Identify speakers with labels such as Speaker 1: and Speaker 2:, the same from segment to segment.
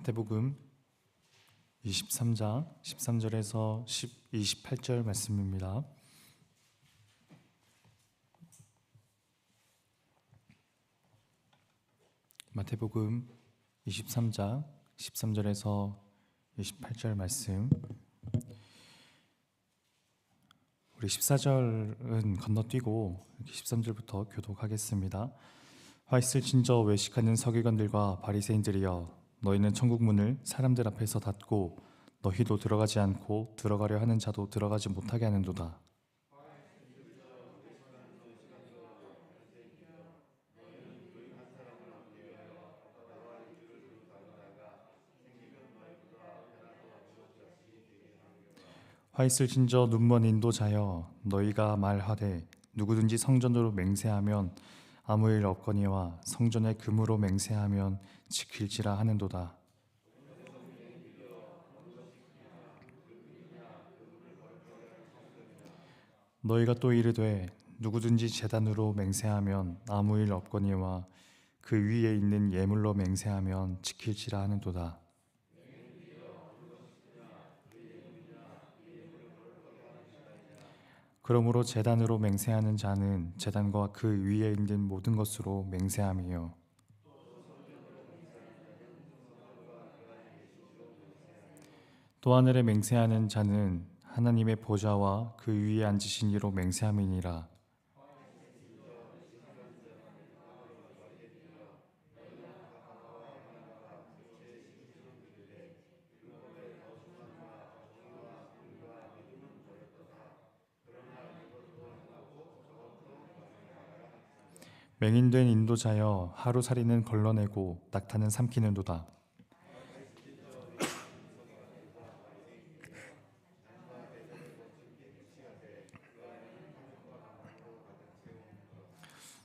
Speaker 1: 마태복음 23장 13절에서 28절 말씀입니다. 마태복음 23장 13절에서 28절 말씀. 우리 14절은 건너뛰고 13절부터 교독하겠습니다. 화 있을진저 외식하는 서기관들과 바리새인들이여, 너희는 천국 문을 사람들 앞에서 닫고 너희도 들어가지 않고 들어가려 하는 자도 들어가지 못하게 하는도다. 화 있을진저 눈먼 인도자여, 너희가 말하되 누구든지 성전으로 맹세하면 아무 일 없거니와 성전에 금으로 맹세하면 지킬지라 하는도다. 너희가 또 이르되 누구든지 제단으로 맹세하면 아무 일 없거니와 그 위에 있는 예물로 맹세하면 지킬지라 하는도다. 그러므로 제단으로 맹세하는 자는 제단과 그 위에 있는 모든 것으로 맹세함이요, 또 하늘에 맹세하는 자는 하나님의 보좌와 그 위에 앉으신 이로 맹세함이니라. 맹인된 인도자여, 하루살이는 걸러내고 낙타는 삼키는도다.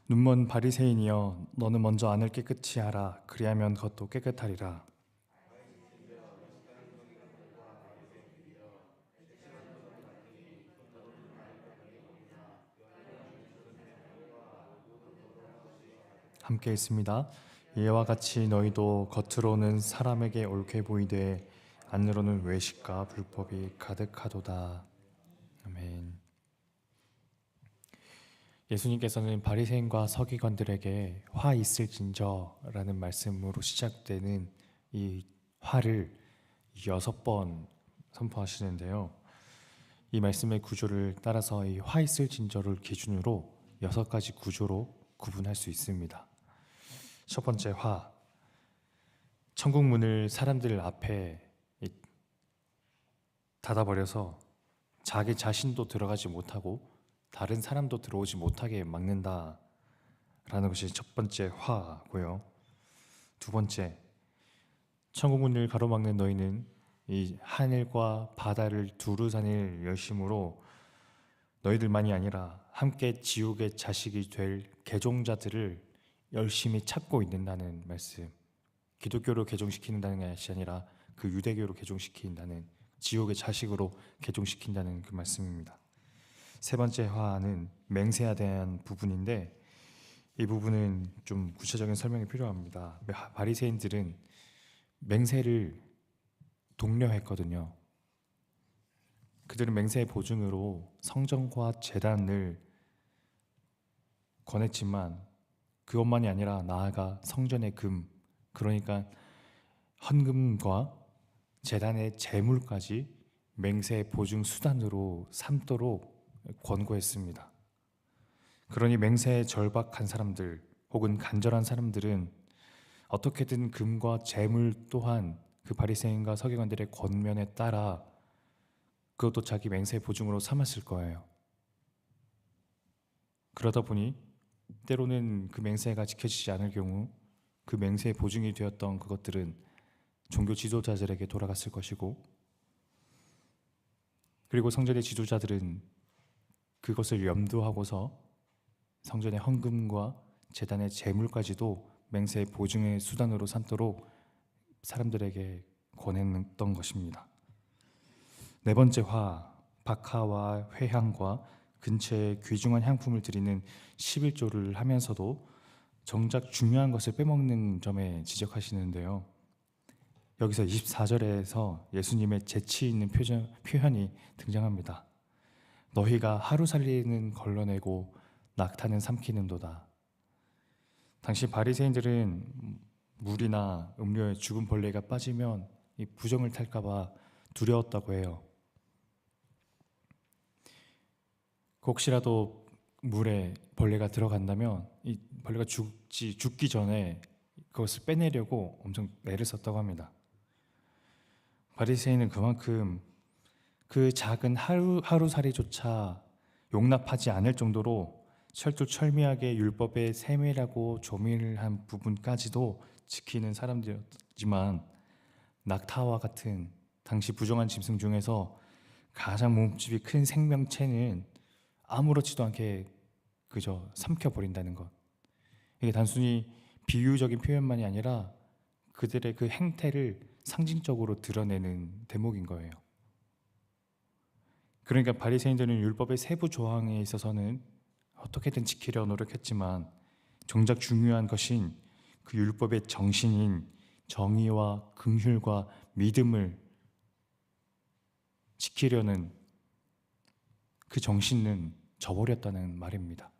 Speaker 1: 눈먼 바리새인이여, 너는 먼저 안을 깨끗이 하라. 그리하면 겉도 깨끗하리라. 함께 있습니다. 이와 같이 너희도 겉으로는 사람에게 옳게 보이되 안으로는 외식과 불법이 가득하도다. 아멘. 예수님께서는 바리새인과 서기관들에게 화 있을진저라는 말씀으로 시작되는 이 화를 6번 선포하시는데요. 이 말씀의 구조를 따라서 이 화 있을진저를 기준으로 6가지 구조로 구분할 수 있습니다. 첫 번째 화, 천국 문을 사람들 앞에 닫아버려서 자기 자신도 들어가지 못하고 다른 사람도 들어오지 못하게 막는다라는 것이 첫 번째 화고요. 두 번째, 천국 문을 가로막는 너희는 이 하늘과 바다를 두루 다닐 열심으로 너희들만이 아니라 함께 지옥의 자식이 될 개종자들을 열심히 찾고 있는다는 말씀. 기독교로 개종시킨다는 것이 아니라 그 유대교로 개종시킨다는, 지옥의 자식으로 개종시킨다는 그 말씀입니다. 세 번째 화는 맹세에 대한 부분인데, 이 부분은 좀 구체적인 설명이 필요합니다. 바리새인들은 맹세를 독려했거든요. 그들은 맹세의 보증으로 성전과 제단을 권했지만 그것만이 아니라 나아가 성전의 금, 그러니까 헌금과 제단의 제물까지 맹세의 보증 수단으로 삼도록 권고했습니다. 그러니 맹세에 절박한 사람들 혹은 간절한 사람들은 어떻게든 금과 제물 또한 그 바리새인과 서기관들의 권면에 따라 그것도 자기 맹세의 보증으로 삼았을 거예요. 그러다 보니 때로는 그 맹세가 지켜지지 않을 경우 그 맹세의 보증이 되었던 그것들은 종교 지도자들에게 돌아갔을 것이고, 그리고 성전의 지도자들은 그것을 염두하고서 성전의 헌금과 제단의 제물까지도 맹세의 보증의 수단으로 삼도록 사람들에게 권했던 것입니다. 네 번째 화, 박하와 회향과 근처에 귀중한 향품을 드리는 11조를 하면서도 정작 중요한 것을 빼먹는 점에 지적하시는데요. 여기서 24절에서 예수님의 재치 있는 표현이 등장합니다. 너희가 하루 살리는 걸러내고 낙타는 삼키는도다. 당시 바리새인들은 물이나 음료에 죽은 벌레가 빠지면 이 부정을 탈까봐 두려웠다고 해요. 혹시라도 물에 벌레가 들어간다면 이 벌레가 죽기 전에 그것을 빼내려고 엄청 애를 썼다고 합니다. 바리새인은 그만큼 그 작은 하루살이조차 용납하지 않을 정도로 철두철미하게 율법의 세밀하고 조밀한 부분까지도 지키는 사람들이었지만, 낙타와 같은 당시 부정한 짐승 중에서 가장 몸집이 큰 생명체는 아무렇지도 않게 그저 삼켜버린다는 것. 이게 단순히 비유적인 표현만이 아니라 그들의 그 행태를 상징적으로 드러내는 대목인 거예요. 그러니까 바리새인들은 율법의 세부 조항에 있어서는 어떻게든 지키려 노력했지만, 정작 중요한 것인 그 율법의 정신인 정의와 긍휼과 믿음을 지키려는 그 정신은 저버렸다는 말입니다.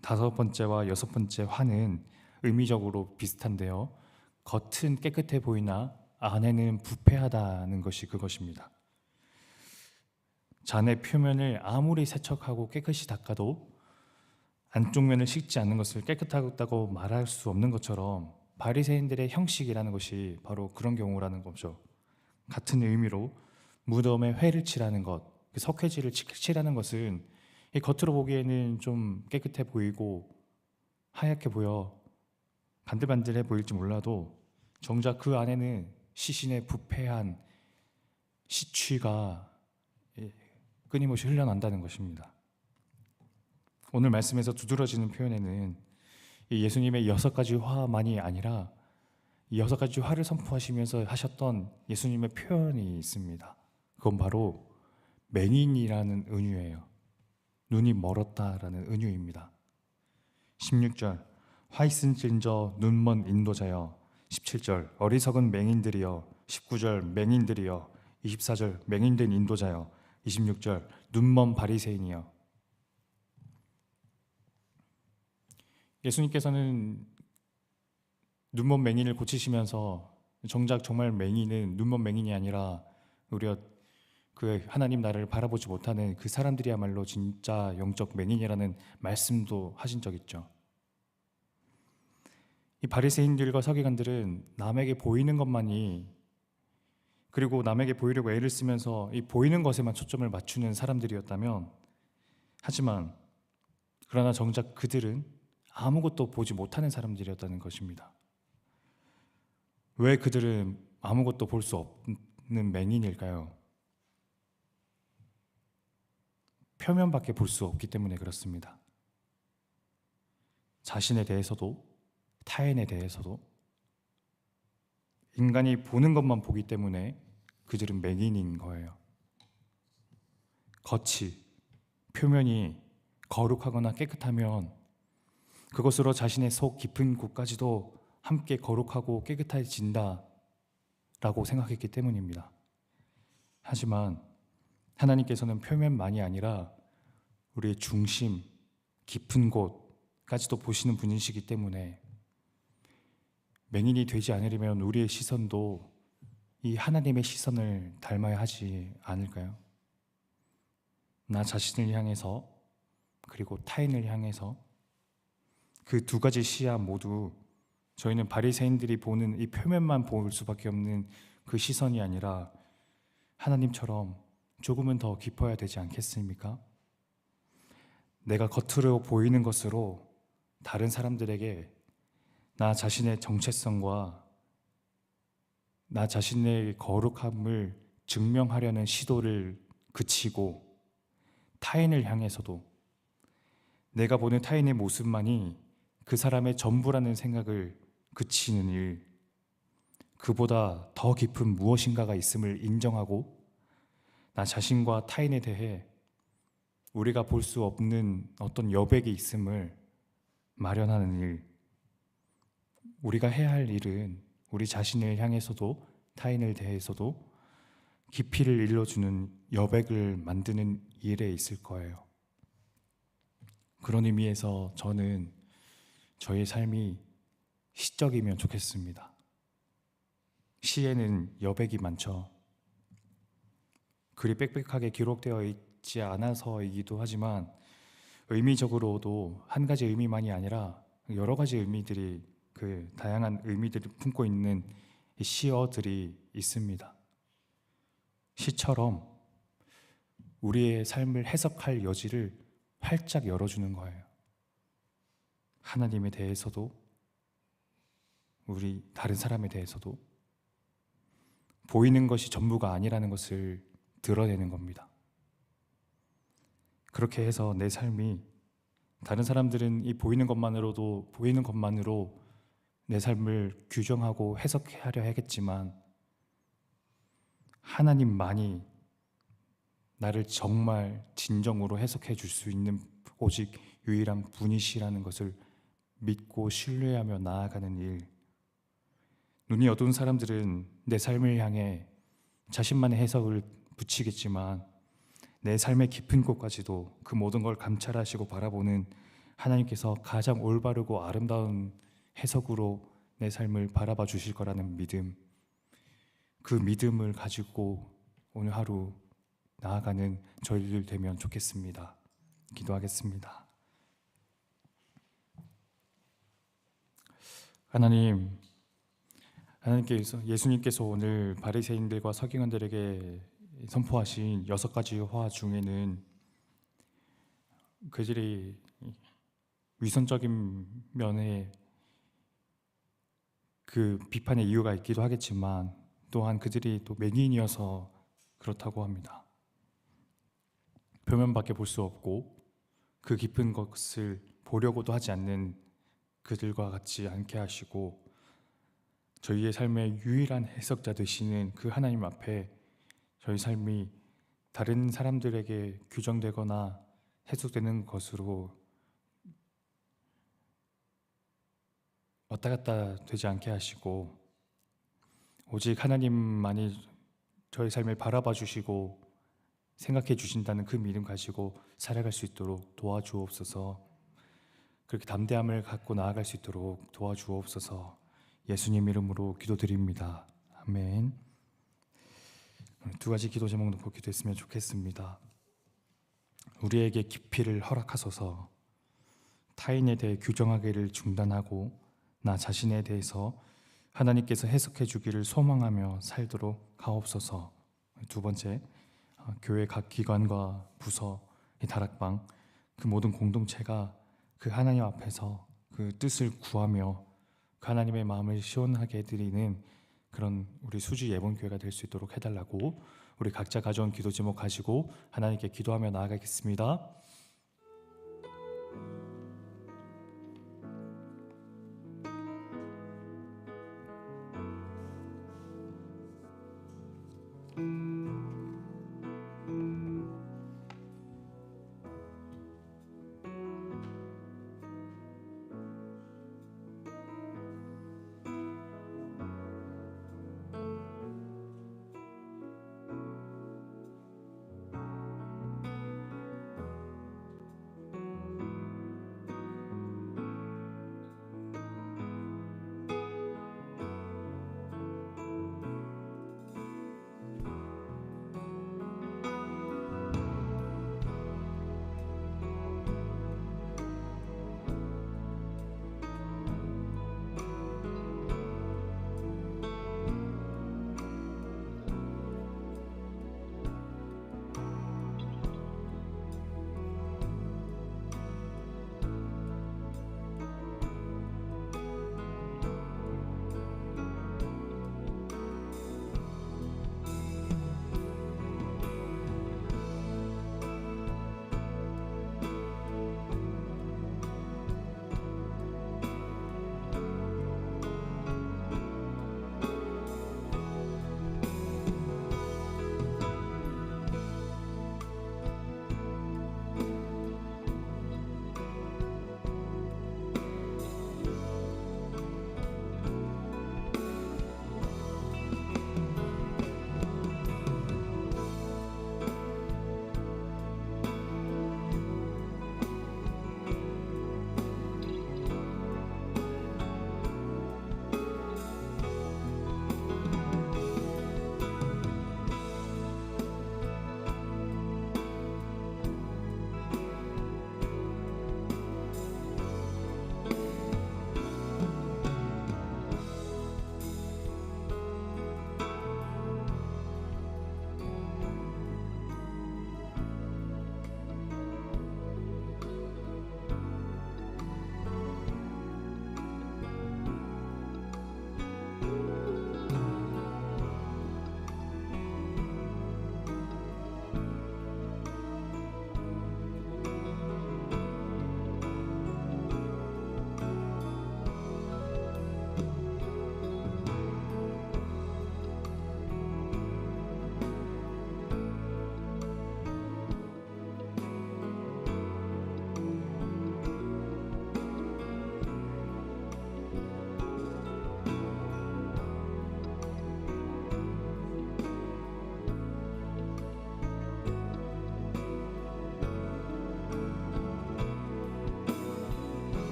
Speaker 1: 5번째와 6번째 화는 의미적으로 비슷한데요, 겉은 깨끗해 보이나 안에는 부패하다는 것이 그것입니다. 잔의 표면을 아무리 세척하고 깨끗이 닦아도 안쪽 면을 씻지 않는 것을 깨끗하다고 말할 수 없는 것처럼 바리새인들의 형식이라는 것이 바로 그런 경우라는 거죠. 같은 의미로 무덤에 회를 칠하는 것, 그 석회질을 칠하는 것은 이 겉으로 보기에는 좀 깨끗해 보이고 하얗게 보여 반들반들해 보일지 몰라도 정작 그 안에는 시신의 부패한 시취가 끊임없이 흘러난다는 것입니다. 오늘 말씀에서 두드러지는 표현에는 예수님의 6가지 화만이 아니라 이 6가지 화를 선포하시면서 하셨던 예수님의 표현이 있습니다. 그건 바로 맹인이라는 은유예요. 눈이 멀었다라는 은유입니다. 16절 화 있은진저 눈먼 인도자여. 17절 어리석은 맹인들이여. 19절 맹인들이여. 24절 맹인된 인도자여. 26절 눈먼 바리새인이여. 예수님께서는 눈먼 맹인을 고치시면서 정작 정말 맹인은 눈먼 맹인이 아니라 우리가 그 하나님 나라를 바라보지 못하는 그 사람들이야말로 진짜 영적 맹인이라는 말씀도 하신 적 있죠. 이 바리새인들과 서기관들은 남에게 보이는 것만이, 그리고 남에게 보이려고 애를 쓰면서 이 보이는 것에만 초점을 맞추는 사람들이었다면, 하지만 그러나 정작 그들은 아무것도 보지 못하는 사람들이었다는 것입니다. 왜 그들은 아무것도 볼 수 없는 맹인일까요? 표면밖에 볼 수 없기 때문에 그렇습니다. 자신에 대해서도 타인에 대해서도 인간이 보는 것만 보기 때문에 그들은 맹인인 거예요. 겉이, 표면이 거룩하거나 깨끗하면 그것으로 자신의 속 깊은 곳까지도 함께 거룩하고 깨끗해진다 라고 생각했기 때문입니다. 하지만 하나님께서는 표면만이 아니라 우리의 중심, 깊은 곳까지도 보시는 분이시기 때문에 맹인이 되지 않으려면 우리의 시선도 이 하나님의 시선을 닮아야 하지 않을까요? 나 자신을 향해서, 그리고 타인을 향해서, 그 2가지 시야 모두 저희는 바리새인들이 보는 이 표면만 볼 수밖에 없는 그 시선이 아니라 하나님처럼 조금은 더 깊어야 되지 않겠습니까? 내가 겉으로 보이는 것으로 다른 사람들에게 나 자신의 정체성과 나 자신의 거룩함을 증명하려는 시도를 그치고, 타인을 향해서도 내가 보는 타인의 모습만이 그 사람의 전부라는 생각을 그치는 일, 그보다 더 깊은 무엇인가가 있음을 인정하고 나 자신과 타인에 대해 우리가 볼 수 없는 어떤 여백이 있음을 마련하는 일, 우리가 해야 할 일은 우리 자신을 향해서도 타인을 대해서도 깊이를 일러주는 여백을 만드는 일에 있을 거예요. 그런 의미에서 저는 저의 삶이 시적이면 좋겠습니다. 시에는 여백이 많죠. 글이 빽빽하게 기록되어 있지 않아서이기도 하지만 의미적으로도 한 가지 의미만이 아니라 여러 가지 의미들이, 그 다양한 의미들을 품고 있는 시어들이 있습니다. 시처럼 우리의 삶을 해석할 여지를 활짝 열어주는 거예요. 하나님에 대해서도, 우리 다른 사람에 대해서도 보이는 것이 전부가 아니라는 것을 드러내는 겁니다. 그렇게 해서 내 삶이, 다른 사람들은 이 보이는 것만으로 내 삶을 규정하고 해석하려 하겠지만 하나님만이 나를 정말 진정으로 해석해 줄 수 있는 오직 유일한 분이시라는 것을 믿고 신뢰하며 나아가는 일. 눈이 어두운 사람들은 내 삶을 향해 자신만의 해석을 붙이겠지만 내 삶의 깊은 곳까지도 그 모든 걸 감찰하시고 바라보는 하나님께서 가장 올바르고 아름다운 해석으로 내 삶을 바라봐 주실 거라는 믿음, 그 믿음을 가지고 오늘 하루 나아가는 저희들 되면 좋겠습니다. 기도하겠습니다. 하나님께서, 예수님께서 오늘 바리새인들과 서기관들에게 선포하신 6가지 화 중에는 그들이 위선적인 면에 그 비판의 이유가 있기도 하겠지만 또한 그들이 또 맹인이어서 그렇다고 합니다. 표면밖에 볼 수 없고 그 깊은 것을 보려고도 하지 않는 그들과 같지 않게 하시고 저희의 삶의 유일한 해석자 되시는 그 하나님 앞에 저희 삶이 다른 사람들에게 규정되거나 해석되는 것으로 왔다 갔다 되지 않게 하시고 오직 하나님만이 저희 삶을 바라봐 주시고 생각해 주신다는 그 믿음 가지고 살아갈 수 있도록 도와주옵소서. 그렇게 담대함을 갖고 나아갈 수 있도록 도와주옵소서. 예수님 이름으로 기도드립니다. 아멘. 2가지 기도 제목 놓고 기도했으면 좋겠습니다. 우리에게 깊이를 허락하소서. 타인에 대해 규정하기를 중단하고 나 자신에 대해서 하나님께서 해석해 주기를 소망하며 살도록 하옵소서. 2번째, 교회 각 기관과 부서, 이 다락방, 그 모든 공동체가 그 하나님 앞에서 그 뜻을 구하며 그 하나님의 마음을 시원하게 해드리는 그런 우리 수지 예본교회가 될 수 있도록 해달라고 우리 각자 가져온 기도 제목 가지고 하나님께 기도하며 나아가겠습니다.